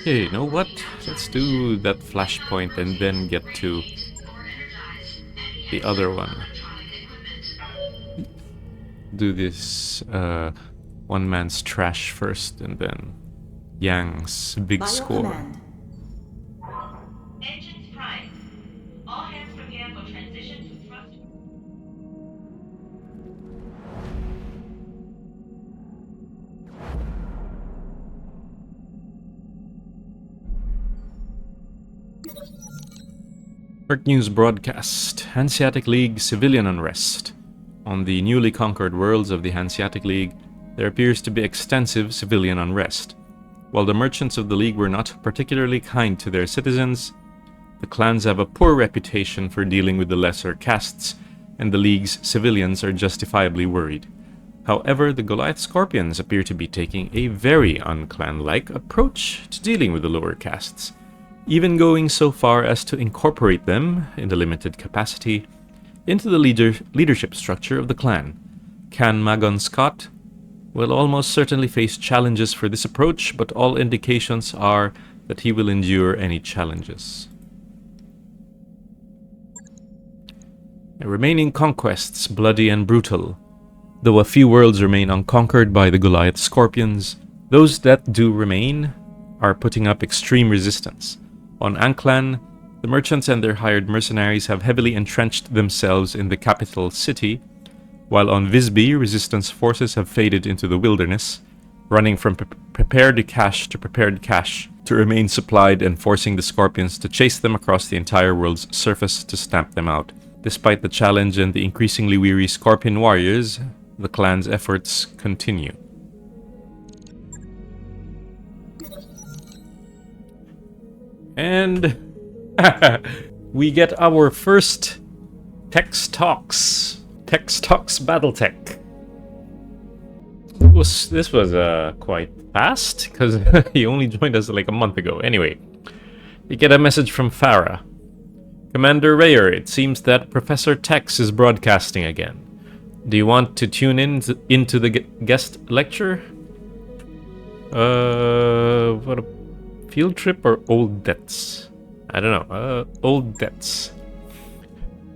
Hey, you know what? Let's do that Flashpoint and then get to the other one. Do this one man's trash first and then Yang's big By your score. command. Engines prime. All hands prepare for transition to thrust. Earth News broadcast. Hanseatic League civilian unrest. On the newly conquered worlds of the Hanseatic League, there appears to be extensive civilian unrest. While the merchants of the League were not particularly kind to their citizens, the clans have a poor reputation for dealing with the lesser castes, and the League's civilians are justifiably worried. However, the Goliath Scorpions appear to be taking a very unclan-like approach to dealing with the lower castes, even going so far as to incorporate them, in a limited capacity, into the leadership structure of the clan. Can Magon Scott will almost certainly face challenges for this approach, but all indications are that he will endure any challenges. The remaining conquests, bloody and brutal. Though a few worlds remain unconquered by the Goliath Scorpions, those that do remain are putting up extreme resistance. On Anklan, the merchants and their hired mercenaries have heavily entrenched themselves in the capital city, while on Visby, resistance forces have faded into the wilderness, running from prepared cache to prepared cache to remain supplied and forcing the Scorpions to chase them across the entire world's surface to stamp them out. Despite the challenge and the increasingly weary Scorpion warriors, the clan's efforts continue. And we get our first Tex Talks BattleTech. This was quite fast, because he only joined us like a month ago. Anyway, you get a message from Farah. Commander Rayer, it seems that Professor Tex is broadcasting again. Do you want to tune into the guest lecture? What a field trip or old debts? I don't know. Old debts.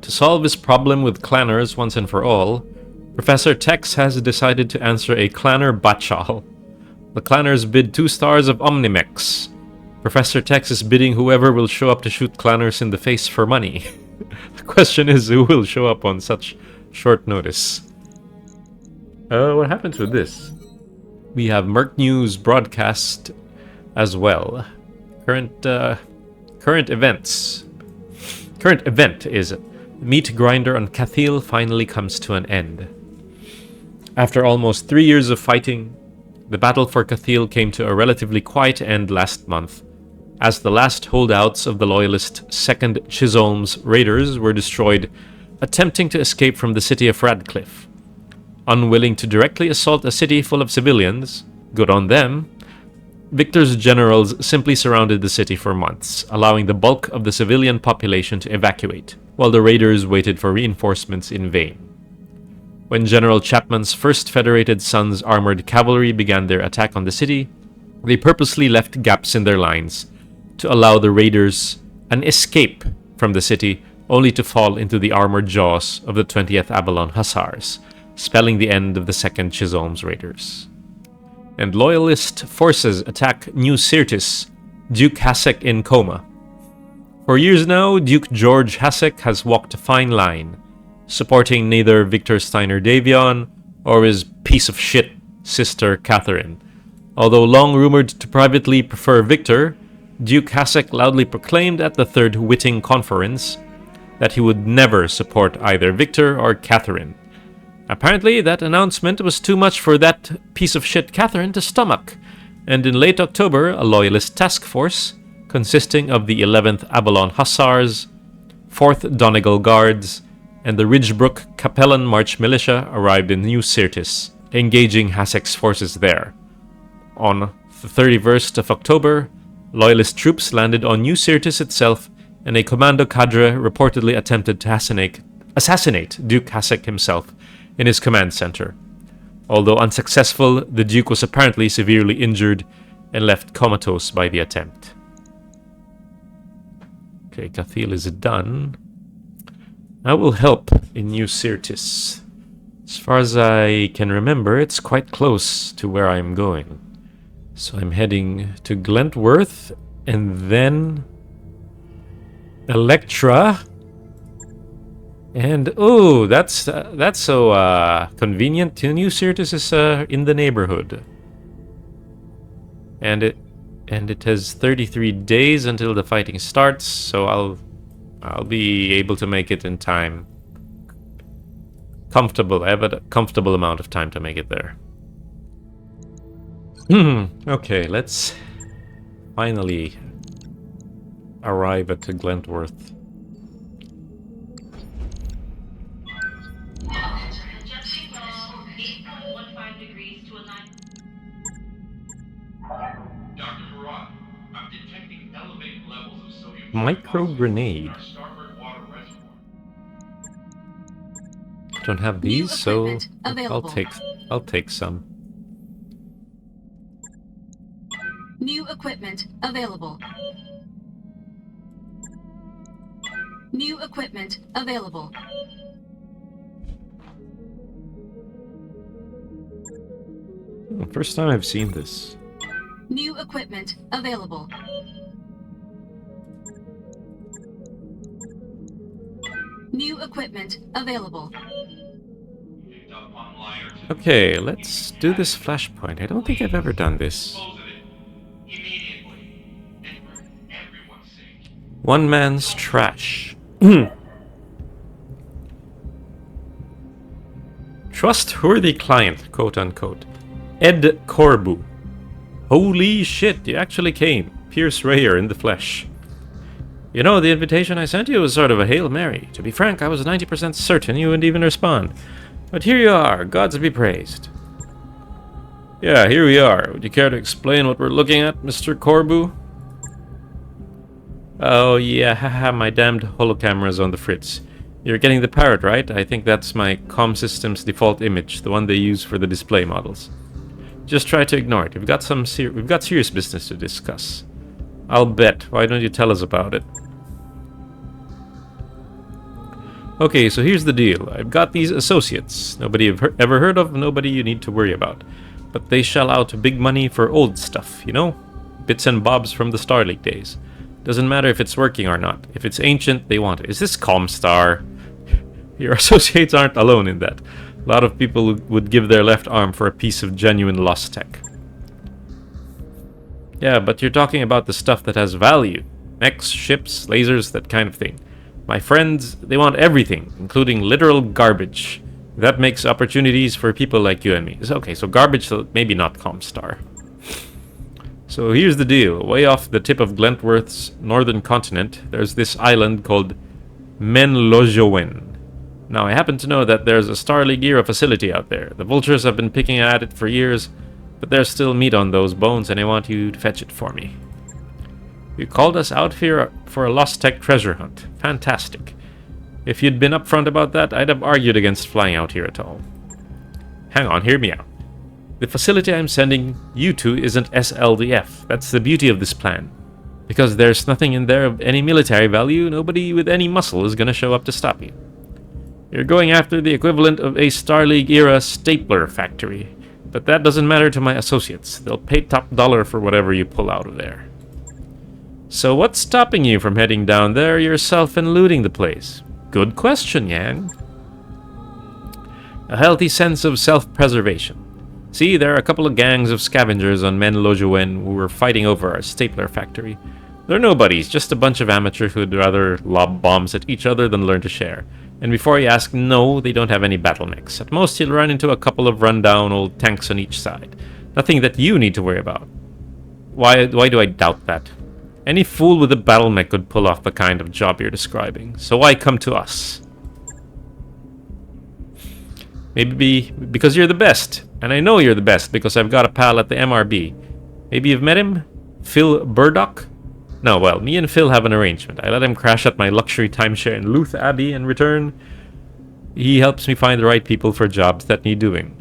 To solve this problem with clanners once and for all, Professor Tex has decided to answer a clanner batchal. The clanners bid 2 stars of Omnimex. Professor Tex is bidding whoever will show up to shoot clanners in the face for money. The question is, who will show up on such short notice? What happens with this? We have Merc News broadcast as well. Current events. Current event is Meat Grinder on Cathil finally comes to an end. After almost 3 years of fighting, the battle for Cathil came to a relatively quiet end last month, as the last holdouts of the loyalist 2nd Chisholm's raiders were destroyed, attempting to escape from the city of Radcliffe. Unwilling to directly assault a city full of civilians, good on them, Victor's generals simply surrounded the city for months, allowing the bulk of the civilian population to evacuate, while the raiders waited for reinforcements in vain. When General Chapman's 1st Federated Sons armored cavalry began their attack on the city, they purposely left gaps in their lines to allow the raiders an escape from the city, only to fall into the armored jaws of the 20th Avalon Hussars, spelling the end of the 2nd Chisholm's raiders. And loyalist forces attack New Syrtis, Duke Hasek in coma. For years now, Duke George Hasek has walked a fine line, supporting neither Victor Steiner Davion or his piece of shit sister Catherine. Although long rumored to privately prefer Victor, Duke Hasek loudly proclaimed at the 3rd Whitting Conference that he would never support either Victor or Catherine. Apparently, that announcement was too much for that piece of shit Catherine to stomach, and in late October, a loyalist task force, consisting of the 11th Avalon Hussars, 4th Donegal Guards, and the Ridgebrook Capellan March Militia arrived in New Syrtis, engaging Hasek's forces there. On the 31st of October, loyalist troops landed on New Syrtis itself, and a commando cadre reportedly attempted to assassinate Duke Hasek himself in his command center. Although unsuccessful, the Duke was apparently severely injured, and left comatose by the attempt. Okay, Cathil is done. I will help in New Syrtis. As far as I can remember, it's quite close to where I'm going. So I'm heading to Glentworth, and then Electra. And oh, that's so convenient. New Syrtis is in the neighborhood, and it has 33 days until the fighting starts. So I'll be able to make it in time. Comfortable. I have a comfortable amount of time to make it there. Okay, let's finally arrive at Glentworth. Adjusting flow 8.15 degrees to align. Dr. Farad, I'm detecting elevated levels of sodium Micro trioxide grenade. in our starboard water reservoir. Don't have these, so I'll take some. New equipment available. New equipment available. First time I've seen this. New equipment available. New equipment available. Picked up on line or two. Okay, let's do this flashpoint. I don't think I've ever done this. Dispose of it immediately. And for everyone's sake. One man's trash. Trustworthy client, quote unquote. Ed Corbu. Holy shit, you actually came. Pierce Rayer in the flesh. You know, the invitation I sent you was sort of a Hail Mary. To be frank, I was 90% certain you wouldn't even respond. But here you are, gods be praised. Yeah, here we are. Would you care to explain what we're looking at, Mr. Corbu? Oh yeah, haha, my damned holocamera's on the fritz. You're getting the parrot, right? I think that's my comm system's default image, the one they use for the display models. Just try to ignore it. We've got serious business to discuss. I'll bet. Why don't you tell us about it? Okay, so here's the deal. I've got these associates. Nobody you've ever heard of, nobody you need to worry about. But they shell out big money for old stuff, you know? Bits and bobs from the Starleague days. Doesn't matter if it's working or not. If it's ancient, they want it. Is this Comstar? Your associates aren't alone in that. A lot of people would give their left arm for a piece of genuine lost tech. Yeah, but you're talking about the stuff that has value. Mechs, ships, lasers, that kind of thing. My friends, they want everything, including literal garbage. That makes opportunities for people like you and me. Okay, so garbage, so maybe not Comstar. So here's the deal. Way off the tip of Glentworth's northern continent, there's this island called Menlojowen. Now, I happen to know that there's a Starleague era facility out there. The vultures have been picking at it for years, but there's still meat on those bones, and I want you to fetch it for me. You called us out here for a lost tech treasure hunt. Fantastic. If you'd been upfront about that, I'd have argued against flying out here at all. Hang on, hear me out. The facility I'm sending you to isn't SLDF. That's the beauty of this plan. Because there's nothing in there of any military value, nobody with any muscle is going to show up to stop you. You're going after the equivalent of a Starleague-era stapler factory. But that doesn't matter to my associates. They'll pay top dollar for whatever you pull out of there. So what's stopping you from heading down there yourself and looting the place? Good question, Yang. A healthy sense of self-preservation. See, there are a couple of gangs of scavengers on Menlojowen who were fighting over our stapler factory. They're nobodies, just a bunch of amateurs who'd rather lob bombs at each other than learn to share. And before you ask, no, they don't have any battle mechs. At most, you'll run into a couple of rundown old tanks on each side. Nothing that you need to worry about. Why do I doubt that? Any fool with a battle mech could pull off the kind of job you're describing. So why come to us? Maybe because you're the best. And I know you're the best because I've got a pal at the MRB. Maybe you've met him? Phil Burdock? No, well, me and Phil have an arrangement. I let him crash at my luxury timeshare in Luth Abbey. In return, he helps me find the right people for jobs that need doing.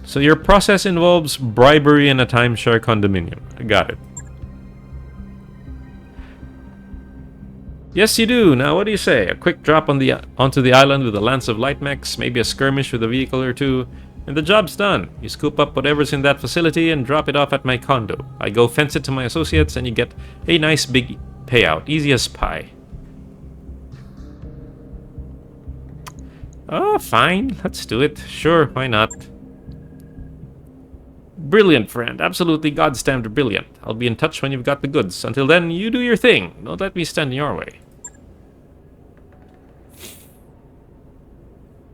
So your process involves bribery in a timeshare condominium. I got it. Yes, you do. Now, what do you say? A quick drop on onto the island with a lance of light mechs, maybe a skirmish with a vehicle or two, and the job's done. You scoop up whatever's in that facility and drop it off at my condo. I go fence it to my associates, and you get a nice big payout. Easy as pie. Oh, fine. Let's do it. Sure, why not? Brilliant, friend. Absolutely goddamned brilliant. I'll be in touch when you've got the goods. Until then, you do your thing. Don't let me stand in your way.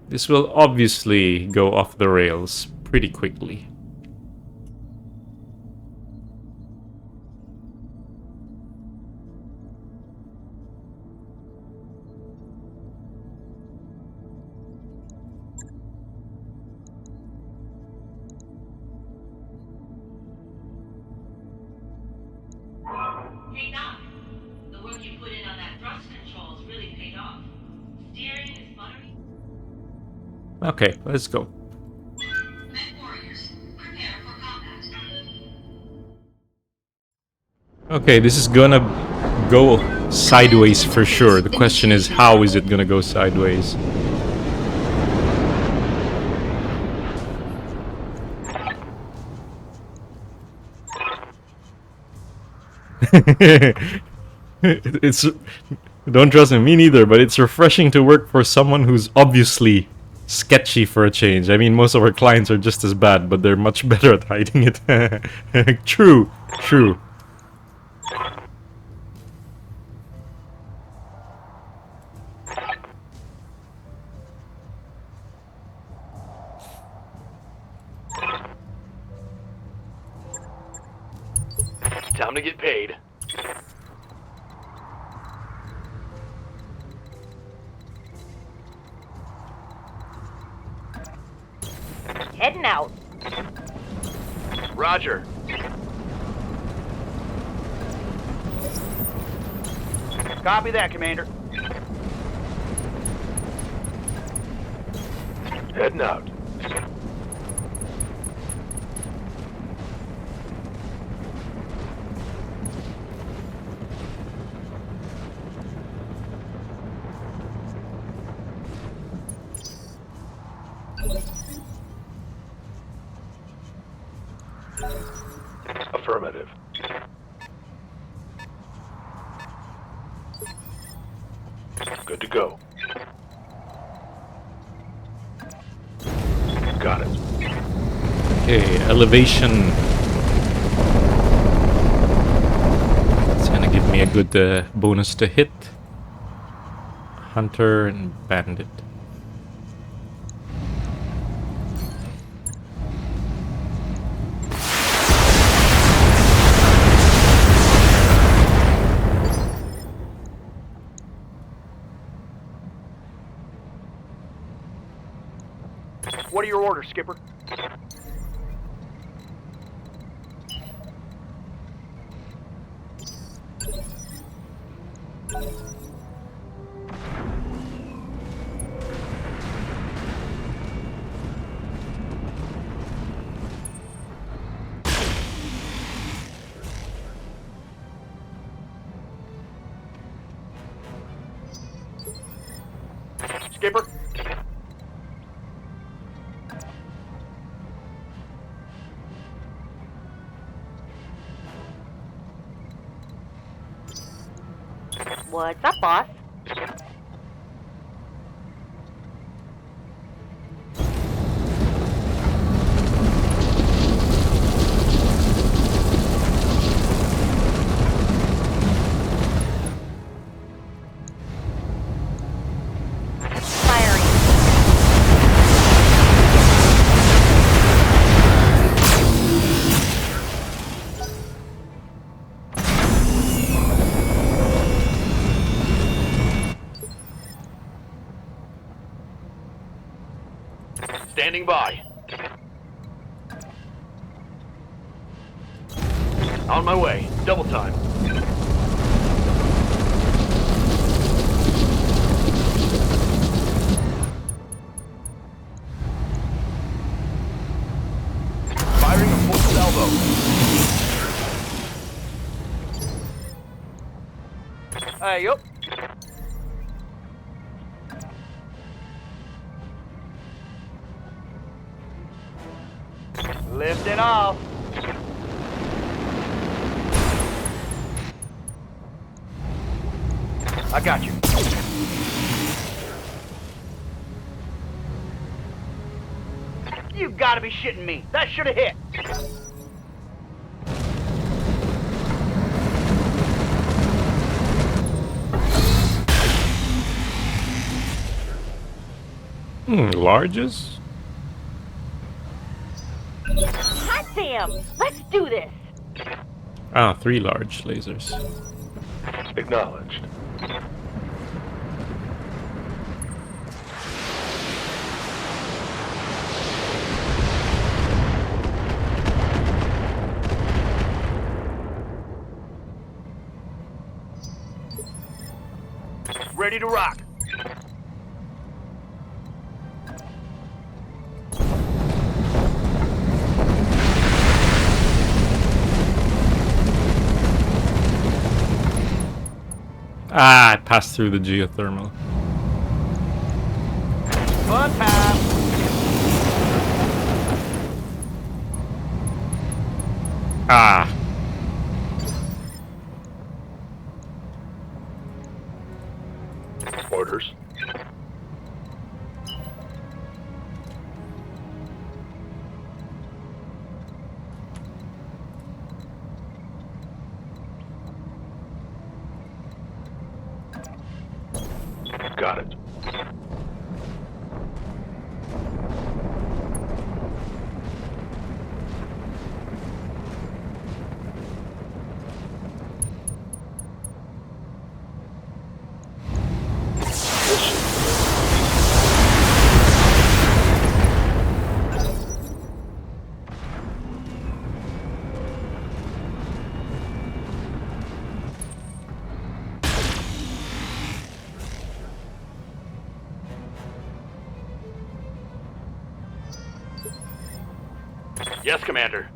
This will obviously go off the rails pretty quickly. Hey Doc, the work you put in on that thrust controls really paid off. Steering is buttery. Okay, let's go. Mech warriors, prepare for combat. Okay, this is gonna go sideways for sure. The question is, how is it gonna go sideways? It's don't trust me neither, but it's refreshing to work for someone who's obviously sketchy for a change. I mean, most of our clients are just as bad, but they're much better at hiding it. True. Time to get paid. Heading out. Roger. Copy that, Commander. Heading out. Affirmative. Good to go. Got it. Okay, elevation. It's gonna give me a good bonus to hit. Hunter and bandit. What are your orders, Skipper? Skipper? What's up, boss? Firing. Standing by. On my way. Double time. salvo. Yup. Lifting off. I got you. You gotta be shitting me. That should have hit. Larges? Hot damn! Let's do this! Ah, 3 large lasers. Acknowledged. Ready to rock. Ah, I passed through the geothermal. Fun time. Ah! Orders. Got it. Yes, Commander.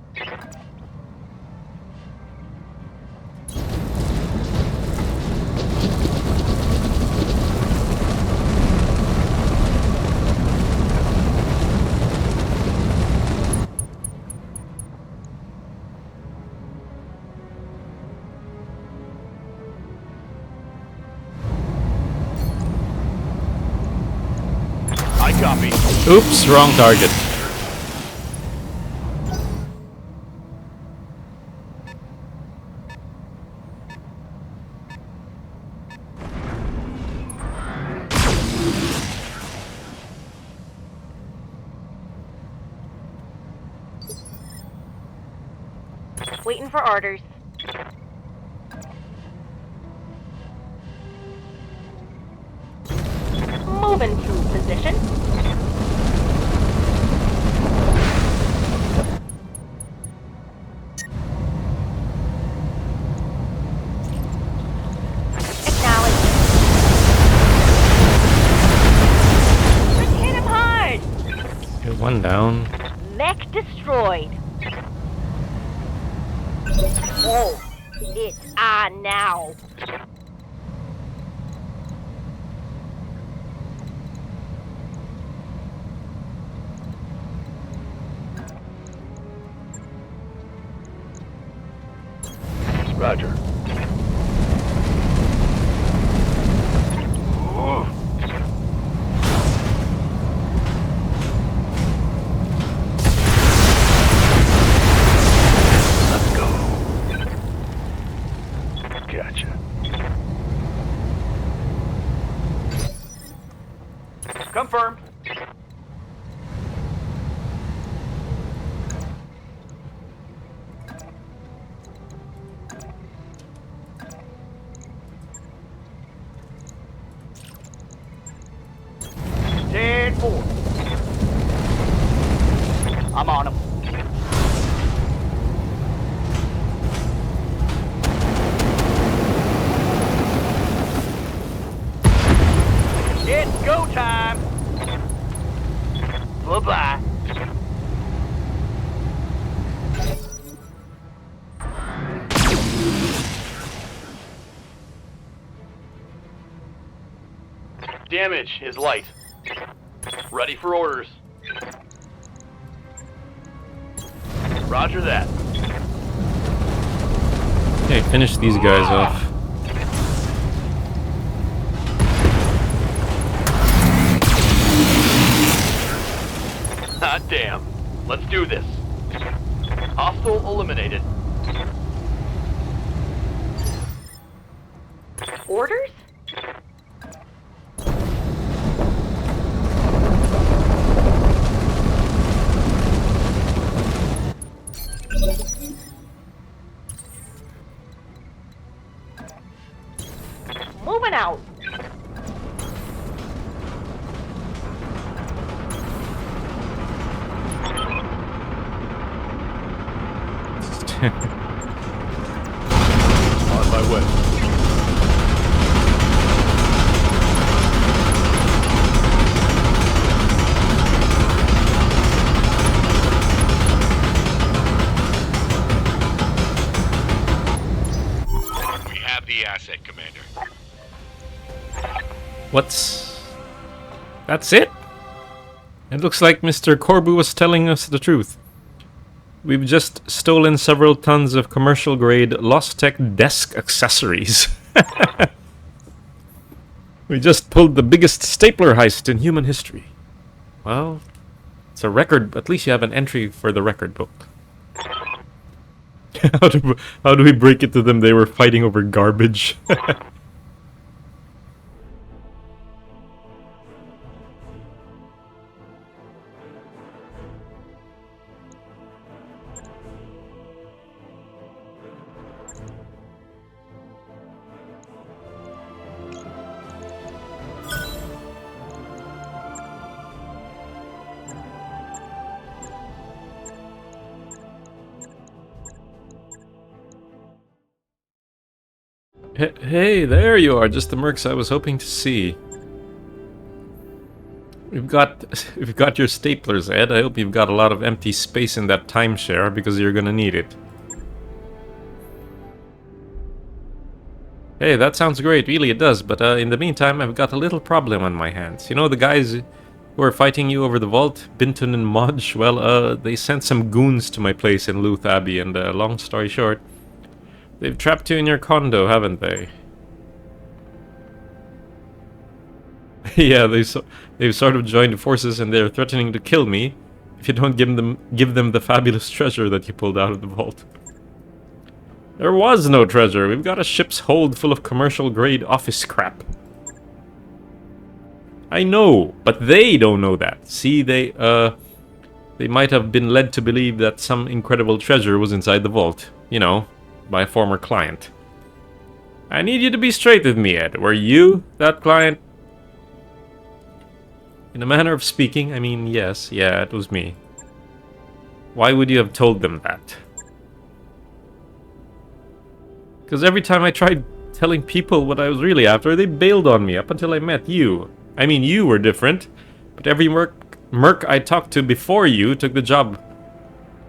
I copy. Oops, wrong target. Waiting for orders. Moving to position. Acknowledge. Let's hit him hard. Get one down. Mech destroyed. Oh, it's on now. Roger. Let's go. Gotcha. Confirmed. Damage is light. Ready for orders. Roger that. Okay, finish these guys off. Ah, damn. Let's do this. Hostile eliminated. Orders? Moving out. On my way. We have the asset, Commander. That's it? It looks like Mr. Corbu was telling us the truth. We've just stolen several tons of commercial-grade Lost Tech desk accessories. We just pulled the biggest stapler heist in human history. Well, it's a record. At least you have an entry for the record book. How do we break it to them they were fighting over garbage? Hey, there you are, just the mercs I was hoping to see. We've got your staplers, Ed. I hope you've got a lot of empty space in that timeshare, because you're gonna need it. Hey, that sounds great, really it does, but in the meantime I've got a little problem on my hands. You know the guys who are fighting you over the vault, Binton and Modge? Well, they sent some goons to my place in Luth Abbey, and long story short, they've trapped you in your condo, haven't they? Yeah, they've sort of joined forces and they're threatening to kill me if you don't give them the fabulous treasure that you pulled out of the vault. There was no treasure. We've got a ship's hold full of commercial-grade office crap. I know, but they don't know that. See, they might have been led to believe that some incredible treasure was inside the vault. You know, by a former client. I need you to be straight with me, Ed. Were you that client? In a manner of speaking, I mean, yes, yeah, it was me. Why would you have told them that? Because every time I tried telling people what I was really after, they bailed on me up until I met you. I mean, you were different, but every merc I talked to before you took the job,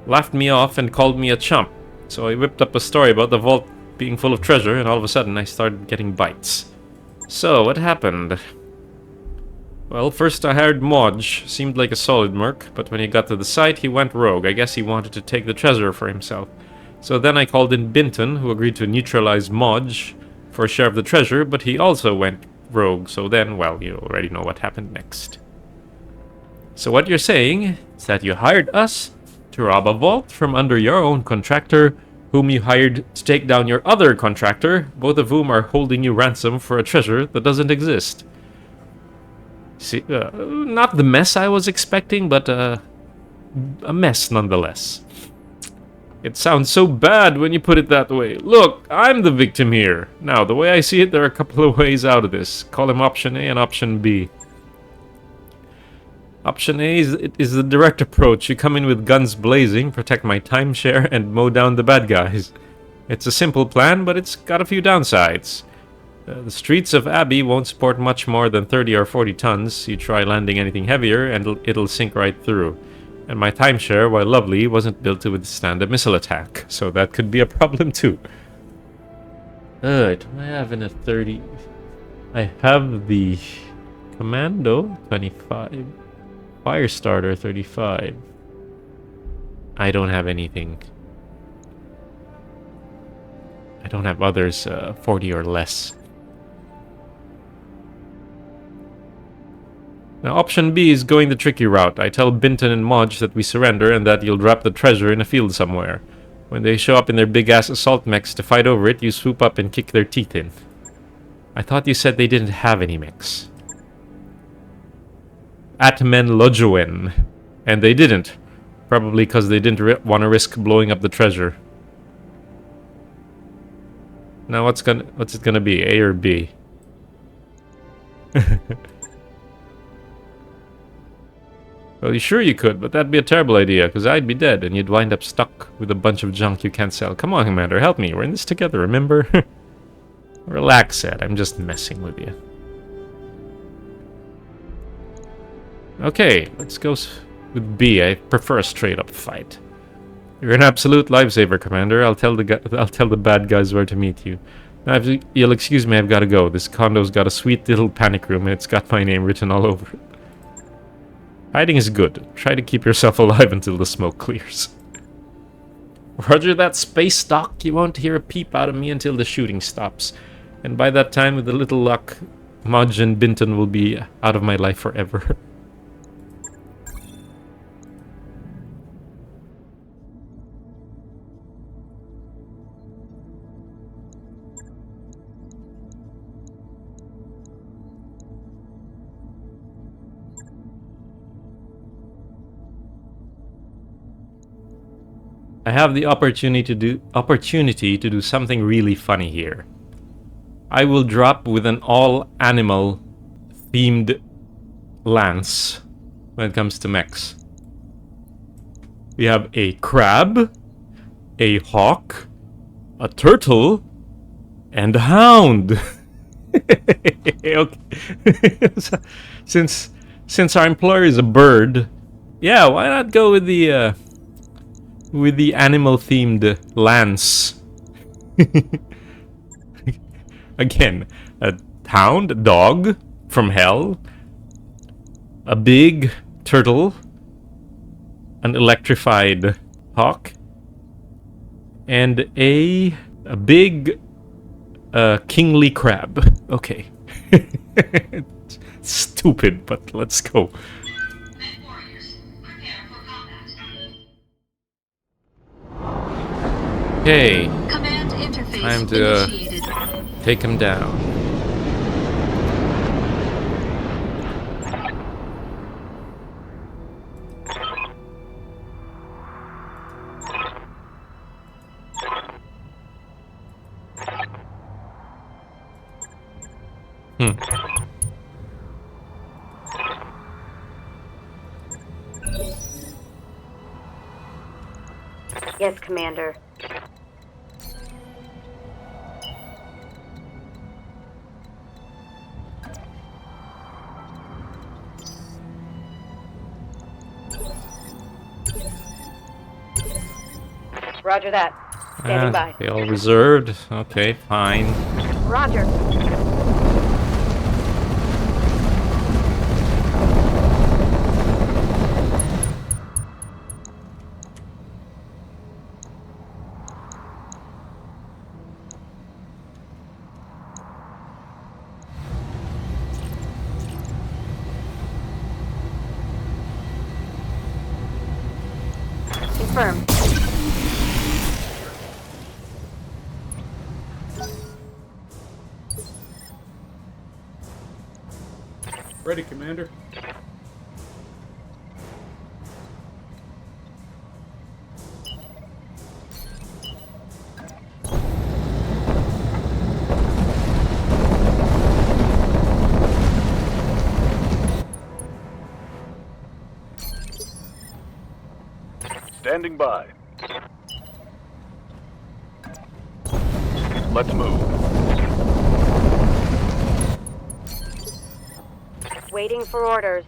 laughed me off and called me a chump. So I whipped up a story about the vault being full of treasure, and all of a sudden I started getting bites. So, what happened? Well, first I hired Modge. Seemed like a solid merc, but when he got to the site, he went rogue. I guess he wanted to take the treasure for himself. So then I called in Binton, who agreed to neutralize Modge for a share of the treasure, but he also went rogue. So then, well, you already know what happened next. So what you're saying is that you hired us to rob a vault from under your own contractor, whom you hired to take down your other contractor, both of whom are holding you ransom for a treasure that doesn't exist. See, not the mess I was expecting, but a mess nonetheless. It sounds so bad when you put it that way. Look, I'm the victim here. Now, the way I see it, there are a couple of ways out of this. Call them Option A and Option B. Option A is the direct approach. You come in with guns blazing, protect my timeshare, and mow down the bad guys. It's a simple plan, but it's got a few downsides. The streets of Abbey won't support much more than 30 or 40 tons. You try landing anything heavier, and it'll sink right through. And my timeshare, while lovely, wasn't built to withstand a missile attack, so that could be a problem too. Do I have in a 30? I have the Commando, 25. Firestarter, 35. I don't have anything. I don't have others 40 or less. Now, option B is going the tricky route. I tell Binton and Modge that we surrender and that you'll drop the treasure in a field somewhere. When they show up in their big-ass assault mechs to fight over it, you swoop up and kick their teeth in. I thought you said they didn't have any mechs. Atmen Lojoen. And they didn't. Probably because they didn't want to risk blowing up the treasure. Now what's it gonna be? A or B? Well, sure you could, but that'd be a terrible idea, because I'd be dead, and you'd wind up stuck with a bunch of junk you can't sell. Come on, Commander, help me. We're in this together, remember? Relax, Ed. I'm just messing with you. Okay, let's go with B. I prefer a straight-up fight. You're an absolute lifesaver, Commander. I'll tell the bad guys where to meet you. Now, if you'll excuse me, I've got to go. This condo's got a sweet little panic room, and it's got my name written all over it. Hiding is good. Try to keep yourself alive until the smoke clears. Roger that, space dock. You won't hear a peep out of me until the shooting stops. And by that time, with a little luck, Modge and Binton will be out of my life forever. I have the opportunity to do something really funny here. I will drop with an all-animal themed lance when it comes to mechs. We have a crab, a hawk, a turtle, and a hound. Okay. Since our employer is a bird, yeah, why not go with the animal-themed lance? Again, a hound, a dog from hell, a big turtle, an electrified hawk, and a big kingly crab. Okay. Stupid, but let's go. Men warriors, prepare for combat. Okay, Command interface time to initiated. take him down. Yes, Commander. Roger that. Standing by. They all reserved. Okay, fine. Roger. Confirmed. Ready, Commander. Standing by. Let's move. Waiting for orders.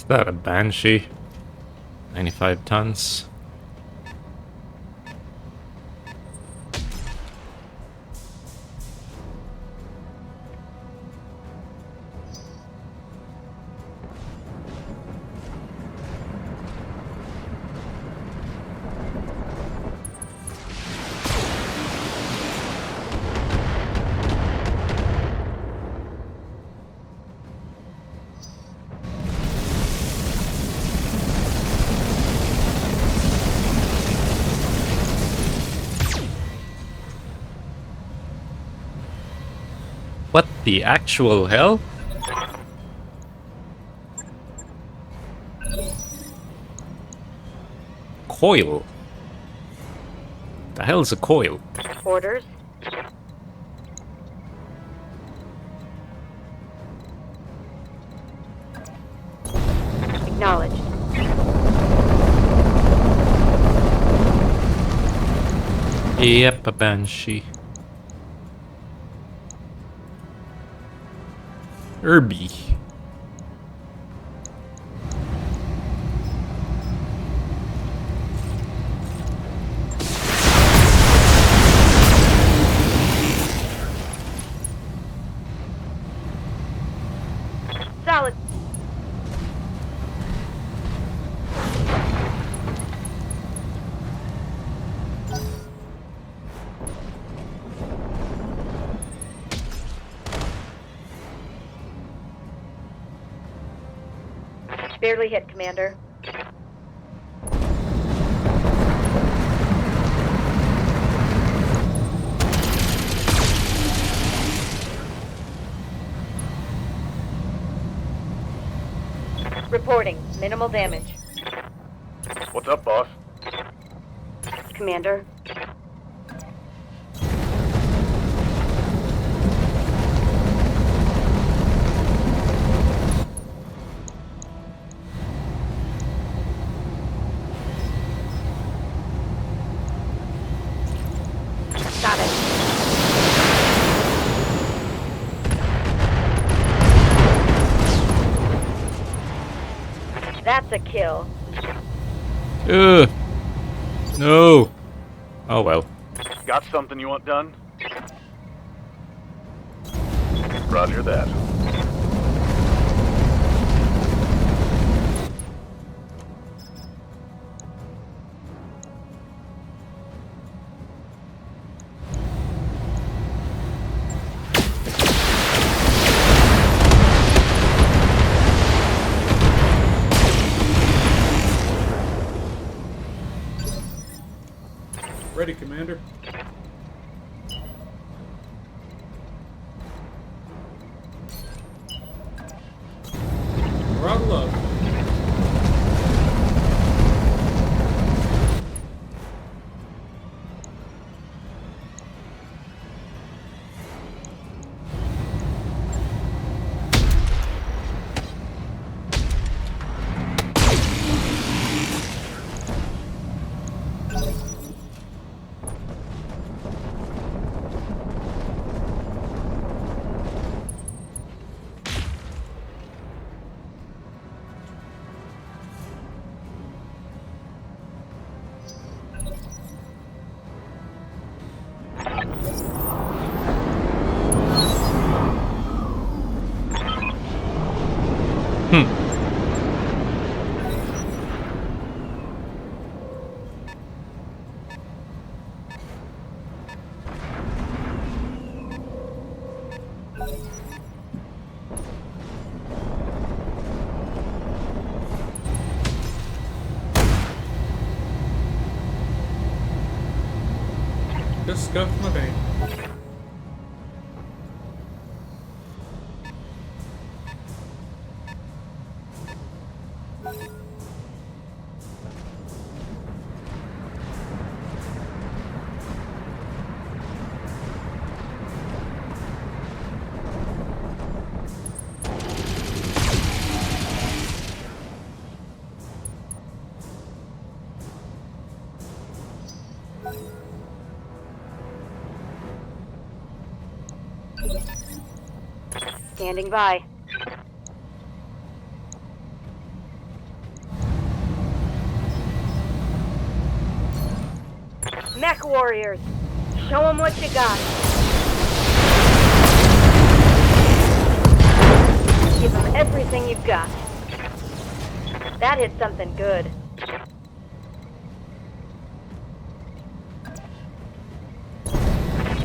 that a Banshee? 95 tons. What the actual hell? Coil. The hell is a coil? Orders. Acknowledged. Yep, a Banshee. Irby. Solid. Barely hit, Commander. Reporting. Minimal damage. What's up, boss? Commander. Got it. That's a kill. Ugh. No. Oh well. Got something you want done? Roger that. Ready, Commander. Throttle up. Just scuffed my vein. Standing by. warriors. Show them what you got. Give them everything you've got. That hit something good.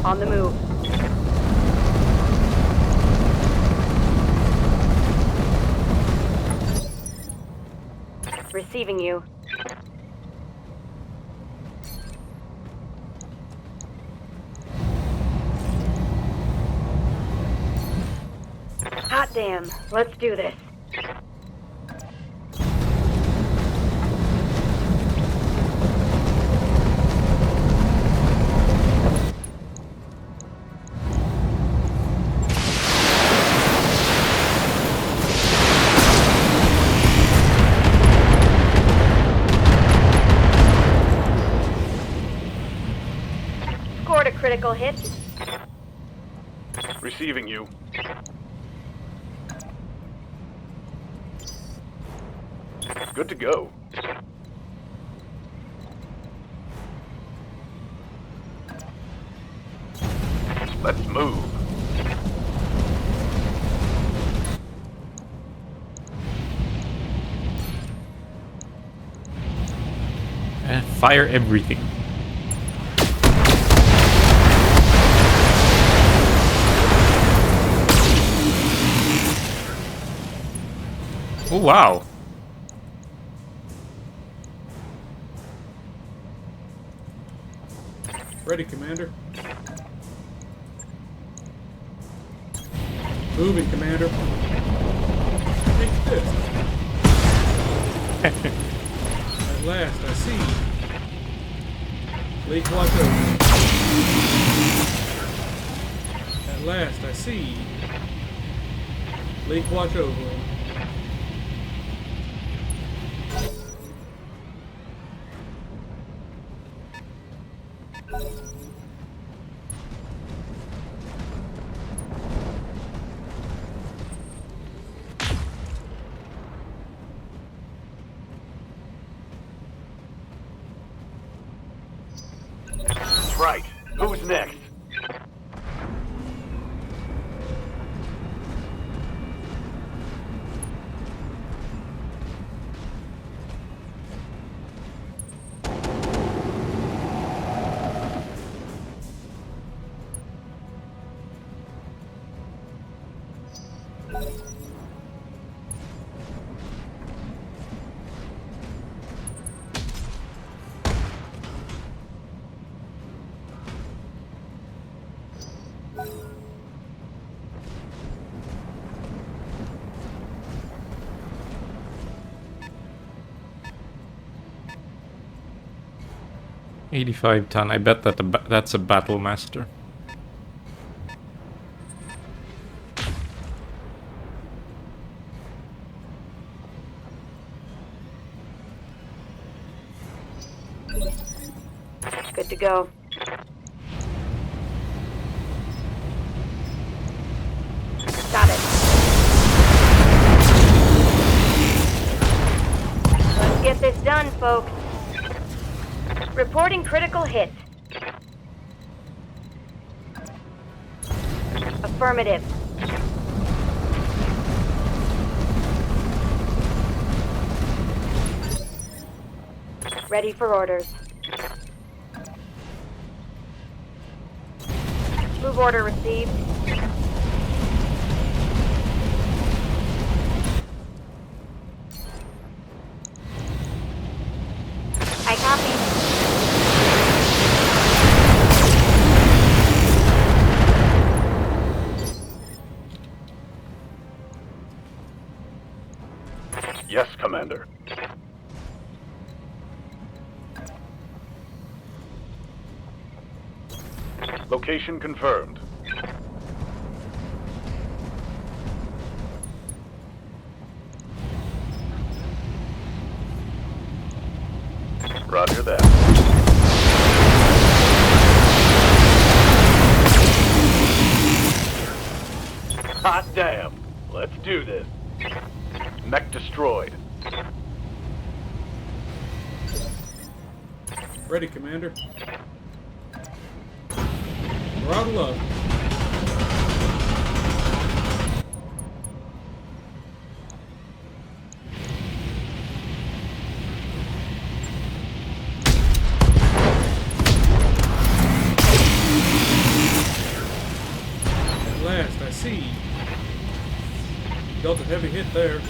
On the move. Receiving you. Hot damn. Let's do this. Scored a critical hit. Receiving you. Good to go. Let's move. Fire everything. Oh wow. Ready, Commander. Moving, Commander. Take this. At last, I see. Lake watch over. At last, I see. Lake watch over. That's right. Who's next? $85 ton. I bet that that's a battle master. Good to go. Got it. Let's get this done, folks. Reporting critical hit. Affirmative. Ready for orders. Move order received. I copy. Yes, Commander. Location confirmed. Roger that. Hot damn. Let's do this. Mech destroyed. Ready, Commander. Throttle up. At last, I see. Dealt a heavy hit there.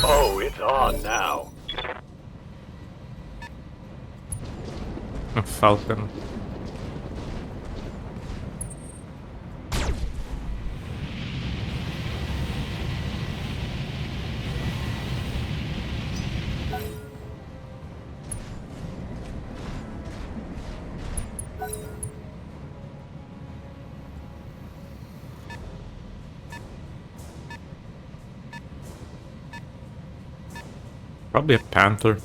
Oh, it's on now. A falcon. Probably a panther.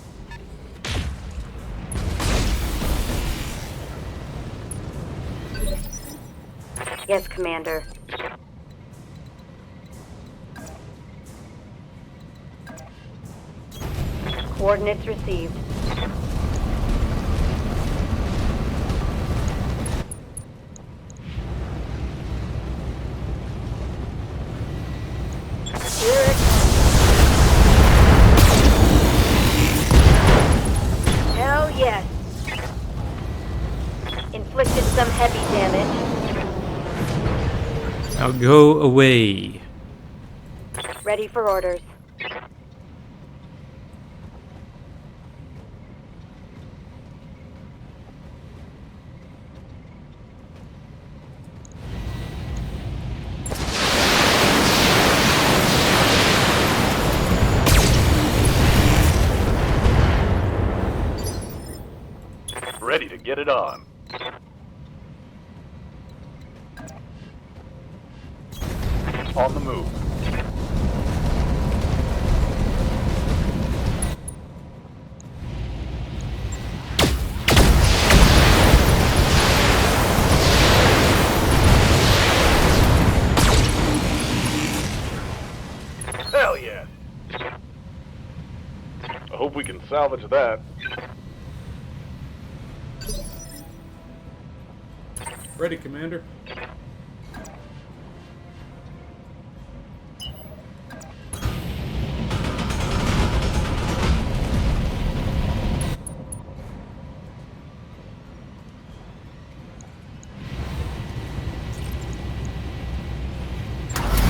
Yes, Commander. Coordinates received. Here it comes. Hell yes. Inflicted some heavy damage. Now go away. Ready for orders. Ready to get it on. On the move. Hell yeah! I hope we can salvage that. Ready, Commander.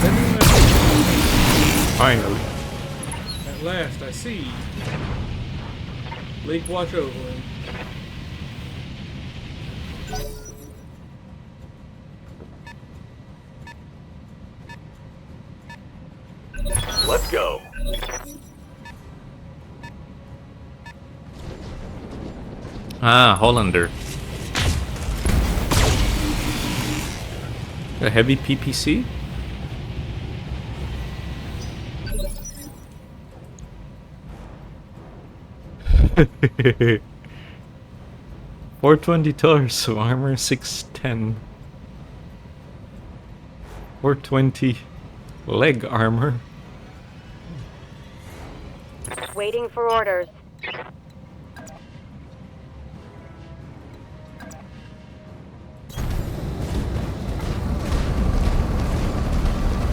Sending message. Finally. At last, I see. Leak watch over him. Let's go. Ah, Hollander. A heavy PPC? $420 torso armor, 610. $420 leg armor. Waiting for orders.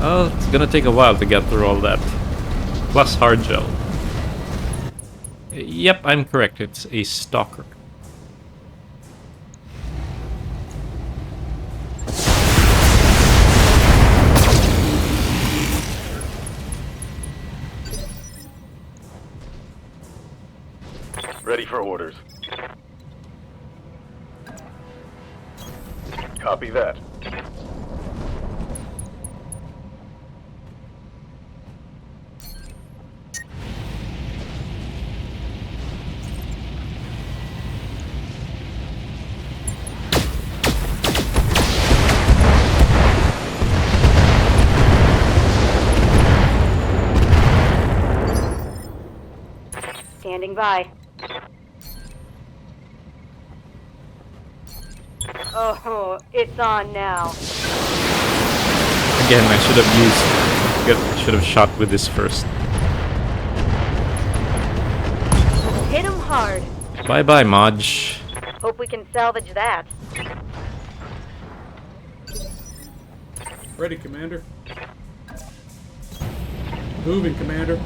Oh, it's gonna take a while to get through all that. Plus hard gel. Yep, I'm correct. It's a stalker. Ready for orders. Copy that. Standing by. Oh, it's on now. Again, I should have shot with this first. Hit him hard. Bye-bye, Maj. Hope we can salvage that. Ready, Commander. Moving, Commander.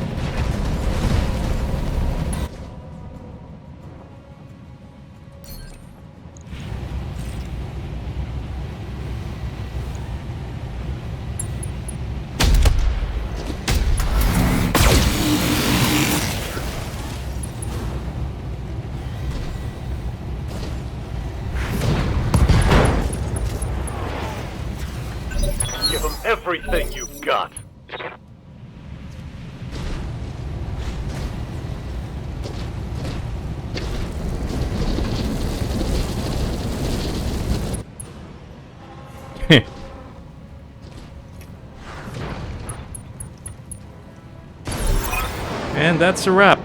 Give them everything you've got. And that's a wrap.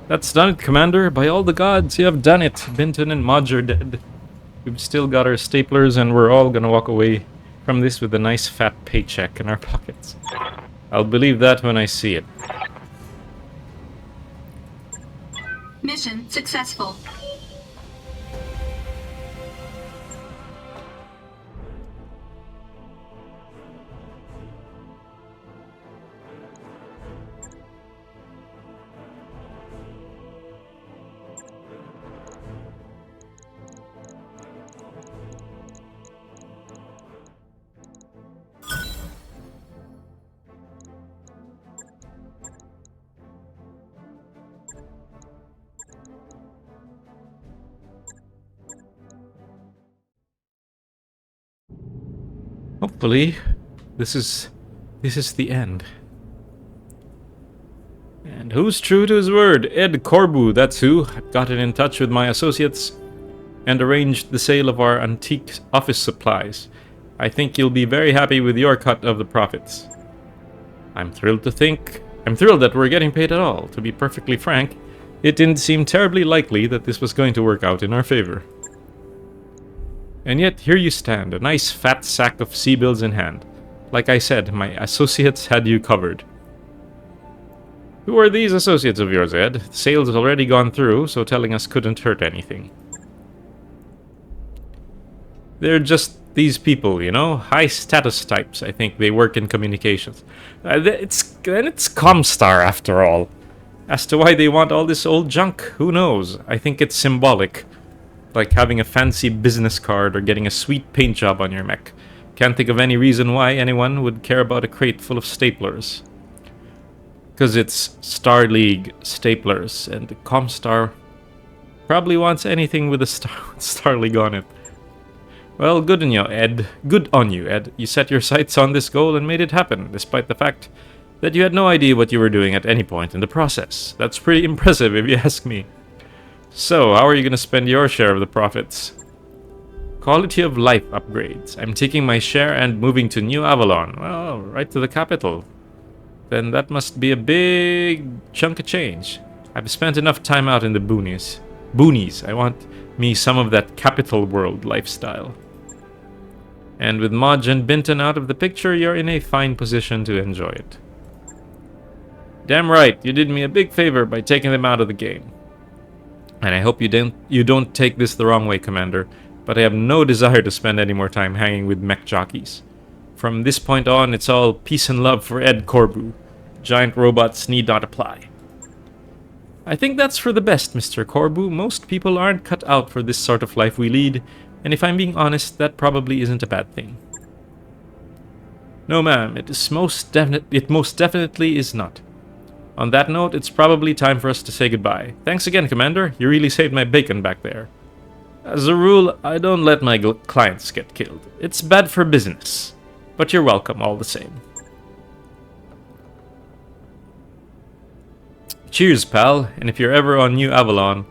That's done it, Commander. By all the gods, you have done it. Binton and Maj are dead. We've still got our staplers, and we're all gonna walk away from this with a nice fat paycheck in our pockets. I'll believe that when I see it. Mission successful. Hopefully, this is the end. And who's true to his word? Ed Corbu, that's who. I've gotten in touch with my associates and arranged the sale of our antique office supplies. I think you'll be very happy with your cut of the profits. I'm thrilled that we're getting paid at all. To be perfectly frank, it didn't seem terribly likely that this was going to work out in our favor. And yet, here you stand, a nice fat sack of C-bills in hand. Like I said, my associates had you covered. Who are these associates of yours, Ed? The sale's already gone through, so telling us couldn't hurt anything. They're just these people, you know? High status types. I think they work in communications. It's Comstar, after all. As to why they want all this old junk, who knows? I think it's symbolic. Like having a fancy business card or getting a sweet paint job on your mech. Can't think of any reason why anyone would care about a crate full of staplers. Because it's Star League staplers, and Comstar probably wants anything with a Star League on it. Well, good on you, Ed. Good on you, Ed. You set your sights on this goal and made it happen, despite the fact that you had no idea what you were doing at any point in the process. That's pretty impressive, if you ask me. So, how are you going to spend your share of the profits? Quality of life upgrades. I'm taking my share and moving to New Avalon. Well, right to the capital. Then that must be a big chunk of change. I've spent enough time out in the boonies. I want me some of that capital world lifestyle. And with Maj and Binton out of the picture, you're in a fine position to enjoy it. Damn right, you did me a big favor by taking them out of the game. And I hope you don't take this the wrong way, Commander, but I have no desire to spend any more time hanging with mech jockeys. From this point on, it's all peace and love for Ed Corbu. Giant robots need not apply. I think that's for the best, Mr. Corbu. Most people aren't cut out for this sort of life we lead, and if I'm being honest, that probably isn't a bad thing. No, ma'am, it most definitely is not. On that note, it's probably time for us to say goodbye. Thanks again, Commander. You really saved my bacon back there. As a rule, I don't let my clients get killed. It's bad for business. But you're welcome all the same. Cheers, pal. And if you're ever on New Avalon,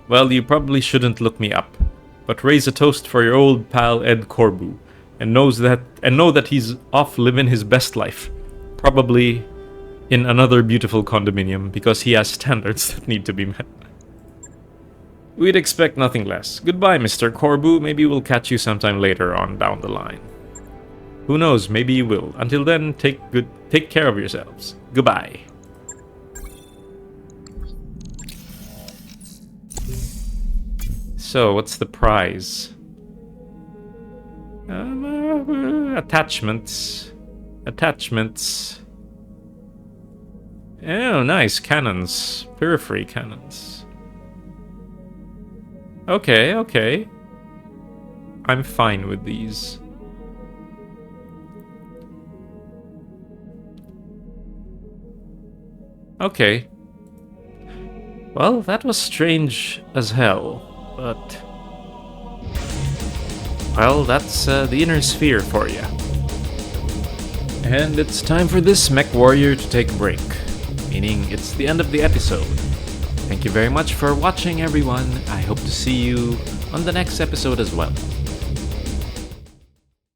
well, you probably shouldn't look me up. But raise a toast for your old pal Ed Corbu, and know that he's off living his best life. Probably in another beautiful condominium because he has standards that need to be met. We'd expect nothing less. Goodbye, Mr. Corbu. Maybe we'll catch you sometime later on down the line. Who knows, maybe you will. Until then, take care of yourselves. Goodbye. So, what's the prize? Attachments. Attachments. Oh, nice. Cannons. Periphery cannons. Okay, okay. I'm fine with these. Okay. Well, that was strange as hell. But, well, that's the inner sphere for you. And it's time for this mech warrior to take a break, meaning it's the end of the episode. Thank you very much for watching, everyone. I hope to see you on the next episode as well.